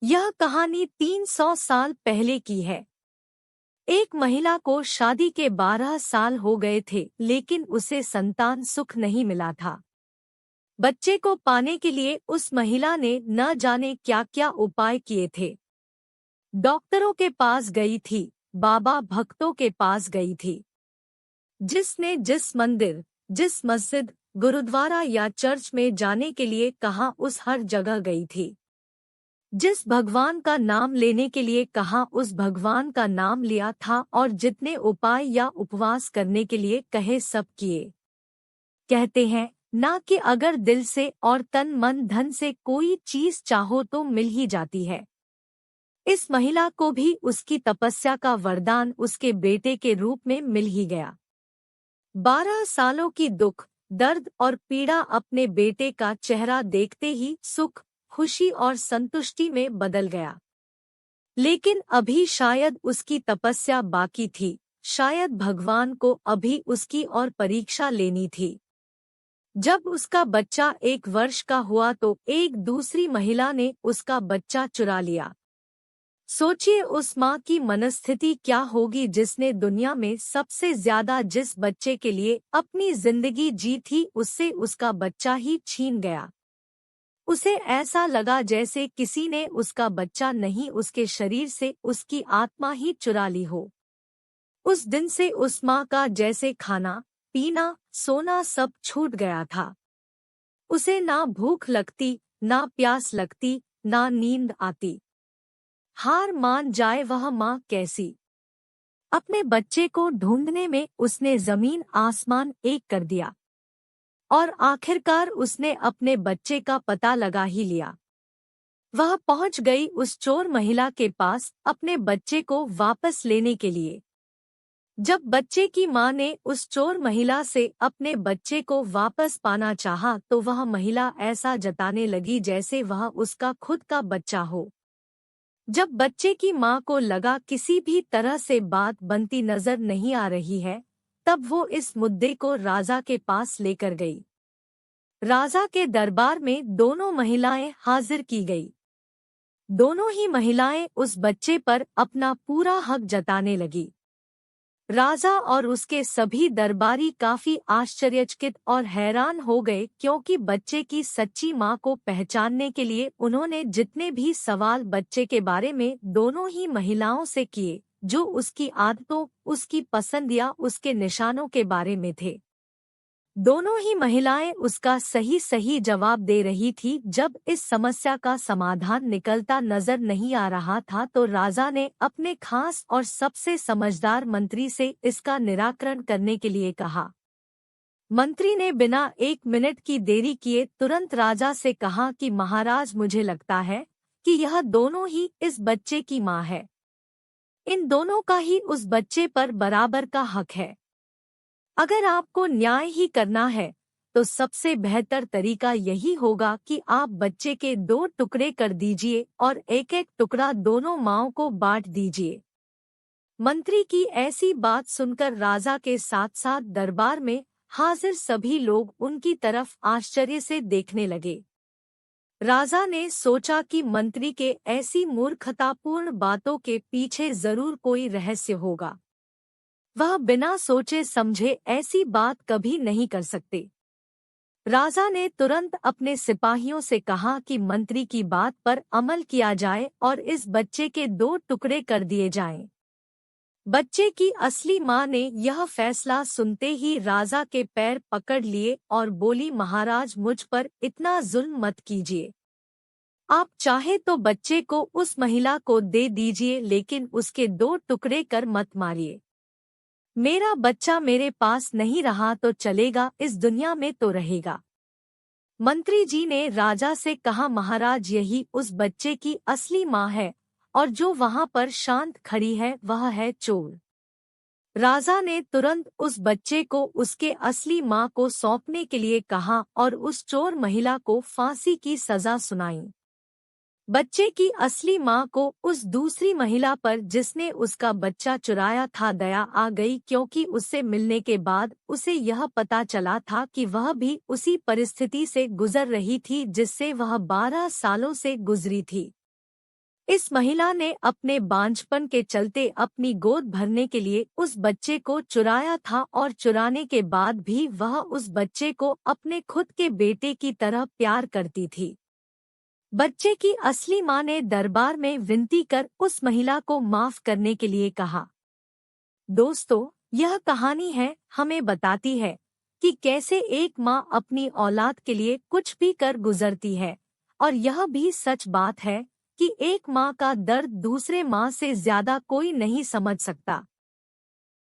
यह कहानी 300 साल पहले की है। एक महिला को शादी के 12 साल हो गए थे, लेकिन उसे संतान सुख नहीं मिला था। बच्चे को पाने के लिए उस महिला ने न जाने क्या क्या उपाय किए थे। डॉक्टरों के पास गई थी, बाबा भक्तों के पास गई थी। जिसने जिस मंदिर, जिस मस्जिद, गुरुद्वारा या चर्च में जाने के लिए कहा, उस हर जगह गई थी। जिस भगवान का नाम लेने के लिए कहा, उस भगवान का नाम लिया था, और जितने उपाय या उपवास करने के लिए कहे सब किए। कहते हैं ना कि अगर दिल से और तन मन धन से कोई चीज चाहो तो मिल ही जाती है। इस महिला को भी उसकी तपस्या का वरदान उसके बेटे के रूप में मिल ही गया। 12 सालों की दुख, दर्द और पीड़ा अपने बेटे का चेहरा देखते ही सुख, खुशी और संतुष्टि में बदल गया। लेकिन अभी शायद उसकी तपस्या बाकी थी, शायद भगवान को अभी उसकी और परीक्षा लेनी थी। जब उसका बच्चा 1 वर्ष का हुआ तो एक दूसरी महिला ने उसका बच्चा चुरा लिया। सोचिए उस माँ की मनस्थिति क्या होगी जिसने दुनिया में सबसे ज्यादा जिस बच्चे के लिए अपनी जिंदगी जी थी, उससे उसका बच्चा ही छीन गया। उसे ऐसा लगा जैसे किसी ने उसका बच्चा नहीं, उसके शरीर से उसकी आत्मा ही चुरा ली हो। उस दिन से उस माँ का जैसे खाना, पीना, सोना सब छूट गया था। उसे ना भूख लगती, ना प्यास लगती, ना नींद आती। हार मान जाए वह माँ कैसी। अपने बच्चे को ढूंढने में उसने जमीन आसमान एक कर दिया, और आखिरकार उसने अपने बच्चे का पता लगा ही लिया। वह पहुंच गई उस चोर महिला के पास अपने बच्चे को वापस लेने के लिए। जब बच्चे की मां ने उस चोर महिला से अपने बच्चे को वापस पाना चाहा, तो वह महिला ऐसा जताने लगी जैसे वह उसका खुद का बच्चा हो। जब बच्चे की मां को लगा किसी भी तरह से बात बनती नजर नहीं आ रही है, तब वो इस मुद्दे को राजा के पास लेकर गई। राजा के दरबार में दोनों महिलाएं हाजिर की गई। दोनों ही महिलाएं उस बच्चे पर अपना पूरा हक जताने लगी। राजा और उसके सभी दरबारी काफी आश्चर्यचकित और हैरान हो गए, क्योंकि बच्चे की सच्ची मां को पहचानने के लिए उन्होंने जितने भी सवाल बच्चे के बारे में दोनों ही महिलाओं से किए, जो उसकी आदतों, उसकी पसंद या उसके निशानों के बारे में थे, दोनों ही महिलाएं उसका सही सही जवाब दे रही थी। जब इस समस्या का समाधान निकलता नजर नहीं आ रहा था, तो राजा ने अपने खास और सबसे समझदार मंत्री से इसका निराकरण करने के लिए कहा। मंत्री ने बिना 1 मिनट की देरी किए तुरंत राजा से कहा कि महाराज, मुझे लगता है कि यह दोनों ही इस बच्चे की मां है। इन दोनों का ही उस बच्चे पर बराबर का हक है। अगर आपको न्याय ही करना है, तो सबसे बेहतर तरीका यही होगा कि आप बच्चे के 2 टुकड़े कर दीजिए और एक एक टुकड़ा दोनों माँओं को बांट दीजिए। मंत्री की ऐसी बात सुनकर राजा के साथ साथ दरबार में हाजिर सभी लोग उनकी तरफ आश्चर्य से देखने लगे। राजा ने सोचा कि मंत्री के ऐसी मूर्खतापूर्ण बातों के पीछे जरूर कोई रहस्य होगा। वह बिना सोचे समझे ऐसी बात कभी नहीं कर सकते। राजा ने तुरंत अपने सिपाहियों से कहा कि मंत्री की बात पर अमल किया जाए और इस बच्चे के 2 टुकड़े कर दिए जाएं। बच्चे की असली मां ने यह फैसला सुनते ही राजा के पैर पकड़ लिए और बोली, महाराज, मुझ पर इतना जुल्म मत कीजिए। आप चाहे तो बच्चे को उस महिला को दे दीजिए, लेकिन उसके 2 टुकड़े कर मत मारिए। मेरा बच्चा मेरे पास नहीं रहा तो चलेगा, इस दुनिया में तो रहेगा। मंत्री जी ने राजा से कहा, महाराज, यही उस बच्चे की असली मां है, और जो वहां पर शांत खड़ी है वह है चोर। राजा ने तुरंत उस बच्चे को उसके असली मां को सौंपने के लिए कहा और उस चोर महिला को फांसी की सजा सुनाई। बच्चे की असली मां को उस दूसरी महिला पर जिसने उसका बच्चा चुराया था दया आ गई, क्योंकि उससे मिलने के बाद उसे यह पता चला था कि वह भी उसी परिस्थिति से गुजर रही थी जिससे वह 12 सालों से गुजरी थी। इस महिला ने अपने बांझपन के चलते अपनी गोद भरने के लिए उस बच्चे को चुराया था और चुराने के बाद भी वह उस बच्चे को अपने खुद के बेटे की तरह प्यार करती थी। बच्चे की असली मां ने दरबार में विनती कर उस महिला को माफ करने के लिए कहा। दोस्तों, यह कहानी हमें बताती है कि कैसे एक मां अपनी औलाद के लिए कुछ भी कर गुजरती है, और यह भी सच बात है कि एक मां का दर्द दूसरे मां से ज्यादा कोई नहीं समझ सकता।